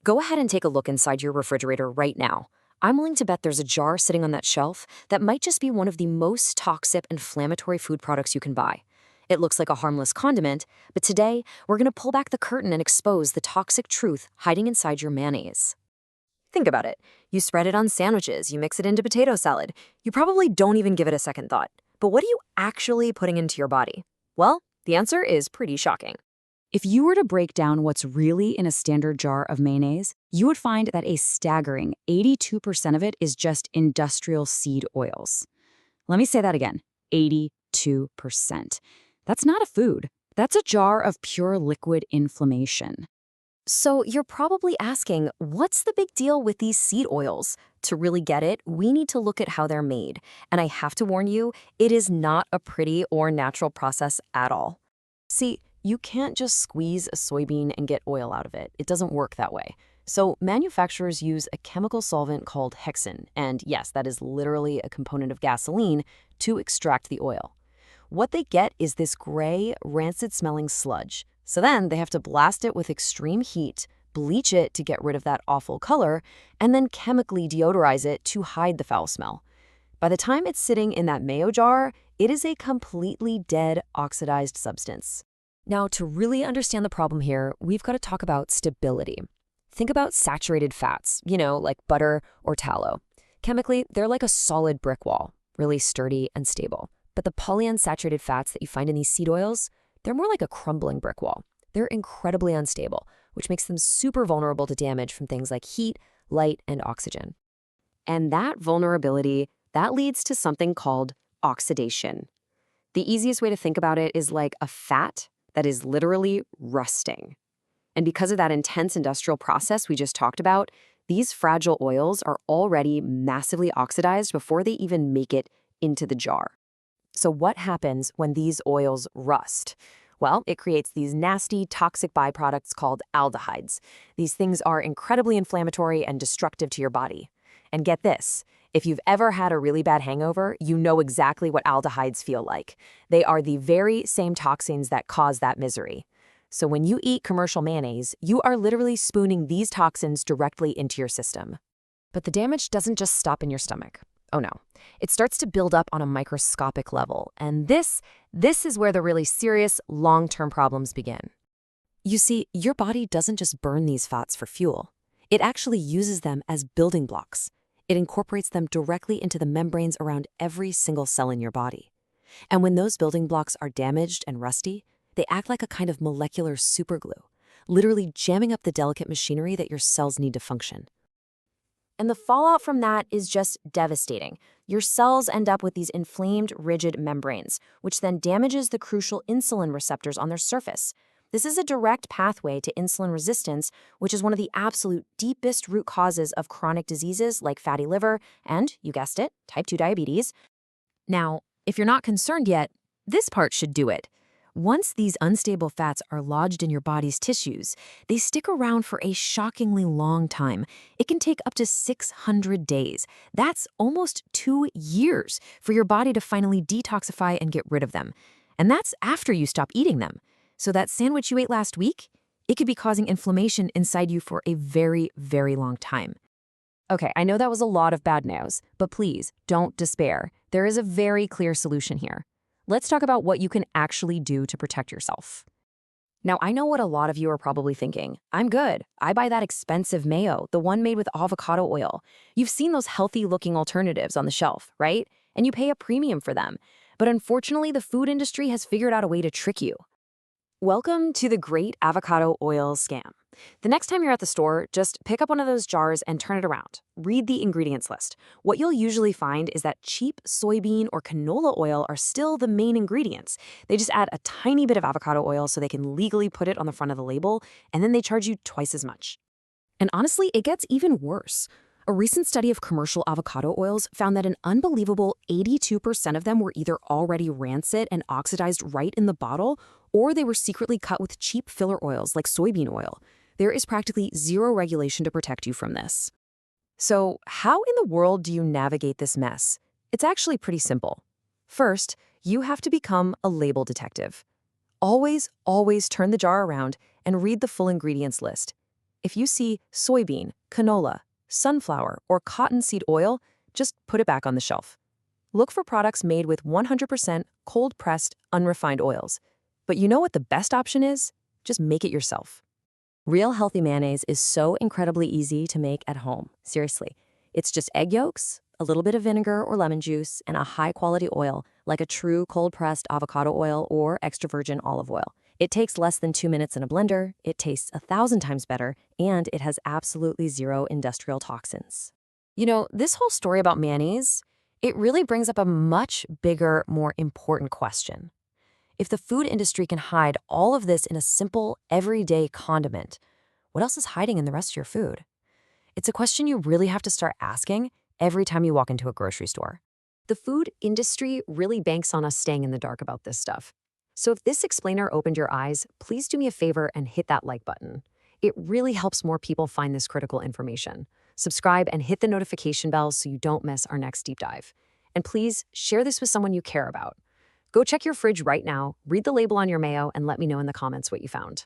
Go ahead and take a look inside your refrigerator right now. I'm willing to bet there's a jar sitting on that shelf that might just be one of the most toxic inflammatory food products you can buy. It looks like a harmless condiment, but today we're going to pull back the curtain and expose the toxic truth hiding inside your mayonnaise. Think about it. You spread it on sandwiches, you mix it into potato salad. You probably don't even give it a second thought. But what are you actually putting into your body? Well, the answer is pretty shocking. If you were to break down what's really in a standard jar of mayonnaise, you would find that a staggering 82% of it is just industrial seed oils. Let me say that again, 82%. That's not a food. That's a jar of pure liquid inflammation. So you're probably asking, what's the big deal with these seed oils? To really get it, we need to look at how they're made. And I have to warn you, it is not a pretty or natural process at all. See, you can't just squeeze a soybean and get oil out of it. It doesn't work that way. So manufacturers use a chemical solvent called hexane, and yes, that is literally a component of gasoline, to extract the oil. What they get is this gray, rancid-smelling sludge. So then they have to blast it with extreme heat, bleach it to get rid of that awful color, and then chemically deodorize it to hide the foul smell. By the time it's sitting in that mayo jar, it is a completely dead, oxidized substance. Now, to really understand the problem here, we've got to talk about stability. Think about saturated fats, like butter or tallow. Chemically, they're like a solid brick wall, really sturdy and stable. But the polyunsaturated fats that you find in these seed oils, they're more like a crumbling brick wall. They're incredibly unstable, which makes them super vulnerable to damage from things like heat, light, and oxygen. And that vulnerability, that leads to something called oxidation. The easiest way to think about it is like a fat that is literally rusting. And because of that intense industrial process we just talked about, these fragile oils are already massively oxidized before they even make it into the jar. So what happens when these oils rust? Well, it creates these nasty, toxic byproducts called aldehydes. These things are incredibly inflammatory and destructive to your body. And get this, if you've ever had a really bad hangover, you know exactly what aldehydes feel like. They are the very same toxins that cause that misery. So when you eat commercial mayonnaise, you are literally spooning these toxins directly into your system. But the damage doesn't just stop in your stomach. Oh no, it starts to build up on a microscopic level. And this is where the really serious long-term problems begin. You see, your body doesn't just burn these fats for fuel. It actually uses them as building blocks. It incorporates them directly into the membranes around every single cell in your body. And when those building blocks are damaged and rusty, they act like a kind of molecular superglue, literally jamming up the delicate machinery that your cells need to function. And the fallout from that is just devastating. Your cells end up with these inflamed, rigid membranes, which then damages the crucial insulin receptors on their surface. This is a direct pathway to insulin resistance, which is one of the absolute deepest root causes of chronic diseases like fatty liver and, you guessed it, type 2 diabetes. Now, if you're not concerned yet, this part should do it. Once these unstable fats are lodged in your body's tissues, they stick around for a shockingly long time. It can take up to 600 days. That's almost 2 years for your body to finally detoxify and get rid of them. And that's after you stop eating them. So that sandwich you ate last week, it could be causing inflammation inside you for a very, very long time. Okay, I know that was a lot of bad news, but please don't despair. There is a very clear solution here. Let's talk about what you can actually do to protect yourself. Now, I know what a lot of you are probably thinking. I'm good. I buy that expensive mayo, the one made with avocado oil. You've seen those healthy-looking alternatives on the shelf, right? And you pay a premium for them. But unfortunately, the food industry has figured out a way to trick you. Welcome to the great avocado oil scam. The next time you're at the store, just pick up one of those jars and turn it around. Read the ingredients list. What you'll usually find is that cheap soybean or canola oil are still the main ingredients. They just add a tiny bit of avocado oil so they can legally put it on the front of the label, and then they charge you twice as much. And honestly, it gets even worse. A recent study of commercial avocado oils found that an unbelievable 82% of them were either already rancid and oxidized right in the bottle, or they were secretly cut with cheap filler oils like soybean oil. There is practically zero regulation to protect you from this. So, how in the world do you navigate this mess? It's actually pretty simple. First, you have to become a label detective. Always turn the jar around and read the full ingredients list. If you see soybean, canola, sunflower, or cottonseed oil, just put it back on the shelf. Look for products made with 100% cold-pressed, unrefined oils. But you know what the best option is? Just make it yourself. Real healthy mayonnaise is so incredibly easy to make at home. Seriously. It's just egg yolks, a little bit of vinegar or lemon juice, and a high-quality oil, like a true cold-pressed avocado oil or extra virgin olive oil. It takes less than 2 minutes in a blender, it tastes 1,000 times better, and it has absolutely zero industrial toxins. You know, this whole story about mayonnaise, it really brings up a much bigger, more important question. If the food industry can hide all of this in a simple, everyday condiment, what else is hiding in the rest of your food? It's a question you really have to start asking every time you walk into a grocery store. The food industry really banks on us staying in the dark about this stuff. So if this explainer opened your eyes, please do me a favor and hit that like button. It really helps more people find this critical information. Subscribe and hit the notification bell so you don't miss our next deep dive. And please share this with someone you care about. Go check your fridge right now, read the label on your mayo, and let me know in the comments what you found.